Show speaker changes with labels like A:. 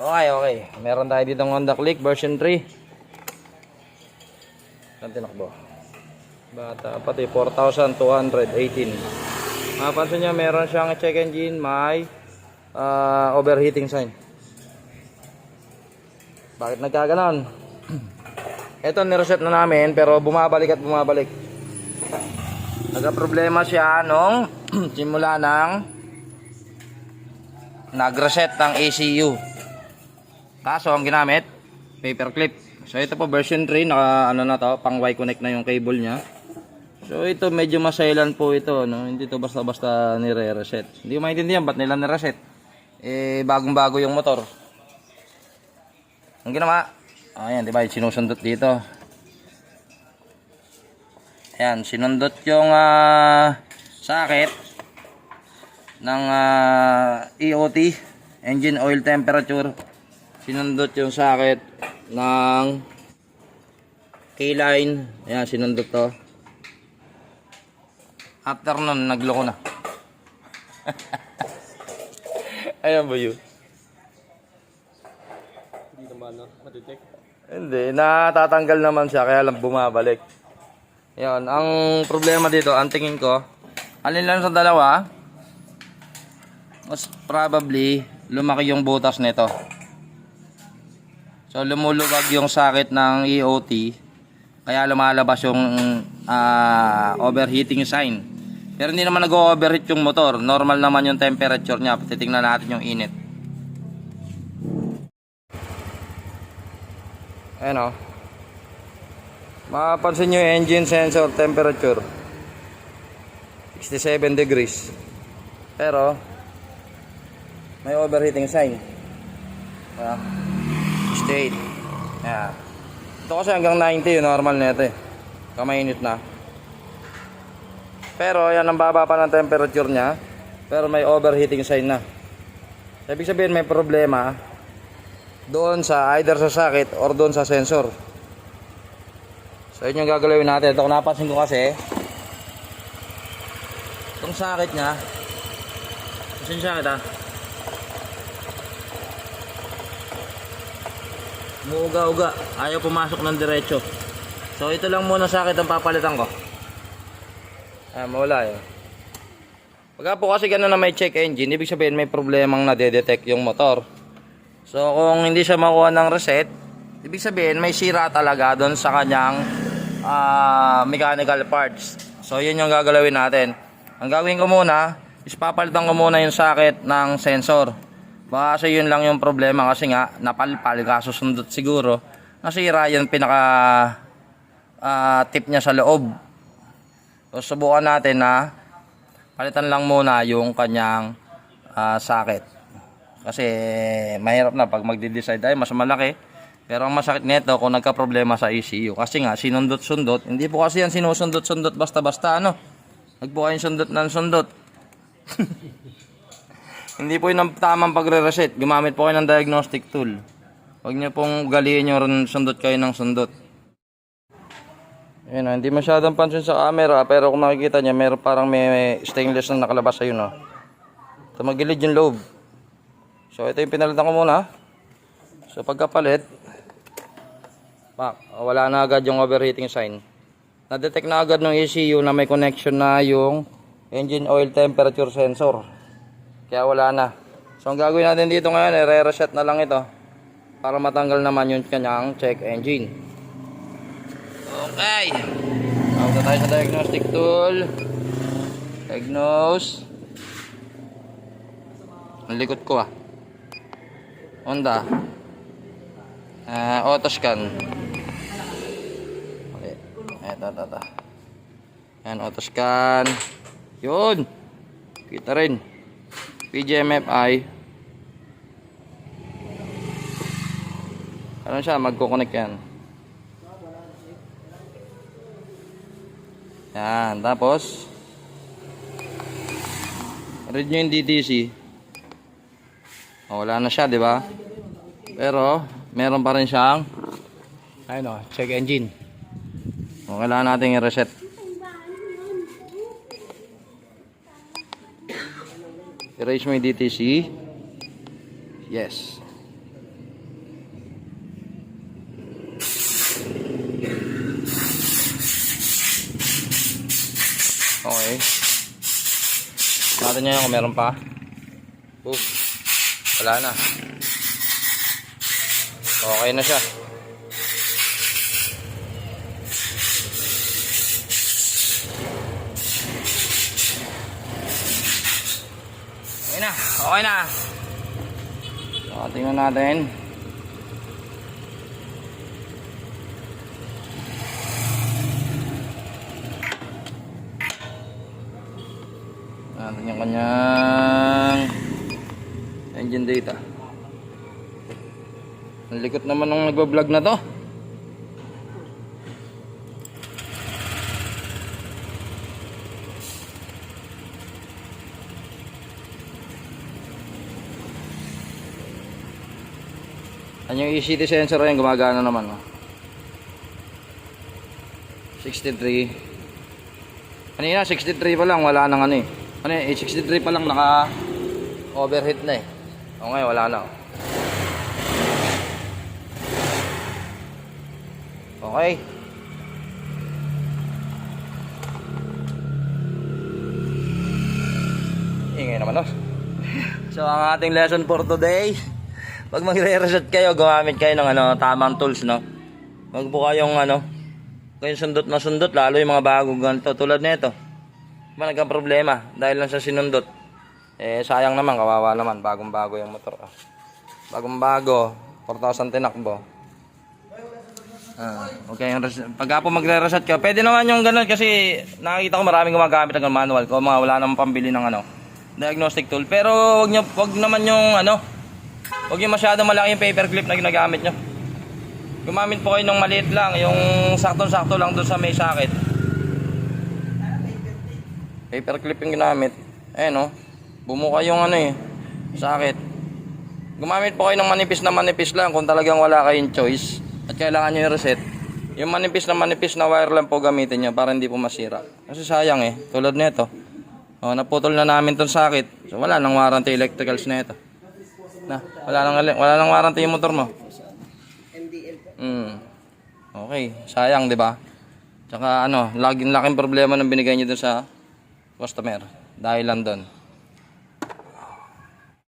A: Okay. Meron tayo dito ng Honda Click version 3. Saan tinakbo? Bata pati 4,218. Mapansin nyo, meron siyang check engine, may overheating sign. Bakit nagkaganon? Ito nireset na namin pero bumabalik at bumabalik. Nagka-problema siya nung simula ng nag-reset ng ECU. Kaso ang ginamit, paperclip. So ito po version 3, naka ano na to, pang Y-connect na yung cable niya. So ito medyo masailan po ito, no? Hindi to basta-basta nire-reset. Hindi ko maintindihan ba't nila nire-reset. Bagong-bago yung motor. Ang ginawa, ayan, di ba, sinusundot dito. Ayan, sinundot yung socket ng EOT, engine oil temperature. Sinundot yung socket ng K-line. Ayan, sinundot to. After nun, nagloko na. Ayan ba yun?
B: Hindi naman ma-detect.
A: Hindi, natatanggal naman siya kaya lang bumabalik. Ayan, ang problema dito, ang tingin ko, alin lang sa dalawa, most probably, lumaki yung butas nito. So, lumuluwag yung socket ng EOT, kaya lumalabas yung overheating sign. Pero hindi naman nag-overheat yung motor. Normal naman yung temperature niya. Titingnan natin yung init. Ayan o. Mapapansin nyo yung engine sensor temperature. 67 degrees. Pero, may overheating sign. Ayan. 68. Ayan. Ito kasi hanggang 90 yung normal na ito eh. Kamainit na. Pero yan ang baba pa ng temperature niya. Pero may overheating sign na. Ibig sabihin may problema doon sa either sa socket or doon sa sensor. So yun yung gagalawin natin. Ito kung napansin ko kasi itong socket niya, pasensya kita, muuga-uga, ayaw pumasok ng diretso. So ito lang muna socket ang papalitan ko. Mawala yun. Pagka po kasi gano'n na may check engine, ibig sabihin may problemang nadedetect yung motor. So kung hindi siya makuha ng reset, ibig sabihin may sira talaga doon sa kanyang mechanical parts. So yun yung gagalawin natin. Ang gagawin ko muna is papalitan ko muna yung socket ng sensor. Baka kasi yun lang yung problema kasi nga napalpal, kasusundot siguro. Nasira yung pinaka tip niya sa loob. So subukan natin na palitan lang muna yung kanyang socket. Kasi mahirap na pag magde-decide ay mas malaki. Pero ang masakit nito kung nagka-problema sa ECU. Kasi nga sinundot-sundot. Hindi po kasi yan sinusundot-sundot basta-basta ano. Huwag po kayong sundot ng sundot. Hindi po yun ang tamang pagre-reset. Gumamit po kayo ng diagnostic tool. Huwag nyo pong galiin yung sundot kayo ng sundot. Ayan, hindi masyadong pansin sa camera pero kung makikita niya meron parang may stainless na nakalabas sa yun. Tumagilid yung loob. So ito yung pinalitan ko muna. So pagkapalit, wala na agad yung overheating sign. Na-detect na agad ng ECU na may connection na yung engine oil temperature sensor. Kaya wala na. So ang gagawin natin dito ngayon, re-reset na lang ito para matanggal naman yung kanyang check engine. Okay. Punta tayo sa diagnostic tool. Diagnose. Ang likod ko Honda. Auto scan. Okay. Ito. Ayan, auto scan. Yun. Kita rin. PGMFI. Ano siya? Magkoconnect yan. Yan, tapos read nyo yung DTC. Wala na siya, di ba? Pero meron pa rin siyang ayun check engine. Kailangan natin i-reset. erase mo yung DTC. Yes. Okay. Natin nyo yung kung meron pa. Boom. Wala na. Okay na siya. Okay na. Okay na. So, tingnan natin. Natin yung kanyang engine data. Ang likot naman ng nagbablog na to. Ano yung ECT sensor yan, gumagana naman. 63. Kanina 63 pa lang, wala nang ano eh. Ano eh, 63 pa lang naka overheat na eh. O ngayon wala na. Okay. Ingay naman oh. So ang ating lesson for today, pag magre-reset kayo, gumamit kayo ng tamang tools, no? Magbuka yung kayong sundot na sundot, lalo yung mga bagong ganito tulad nito. Diba nagka-problema dahil lang sa sinundot. Eh sayang naman, kawawa naman, bagong-bago yung motor. Bagong-bago, 4,000 tinakbo. Okay, pagka po magre-reset kayo, pwede naman yung ganun kasi nakikita ko maraming gumagamit ng manual ko, mga wala namang pambili ng diagnostic tool. Pero wag naman yung huwag yung masyado malaki yung paperclip na ginagamit nyo. Gumamit po kayo ng maliit lang, yung saktong-sakto lang doon sa may sakit. Paperclip yung ginamit. Bumuka yung sakit. Gumamit po kayo ng manipis lang kung talagang wala kayong choice at kailangan nyo yung reset. Yung manipis na wire lang po gamitin nyo para hindi po masira. Kasi sayang tulad nito. Naputol na namin tong sakit. So wala nang warranty electricals na ito. Wala nang warranty yung motor mo. Okay, sayang 'di ba? Tsaka laking problema ng binigay niyo dun sa customer dahil lang doon.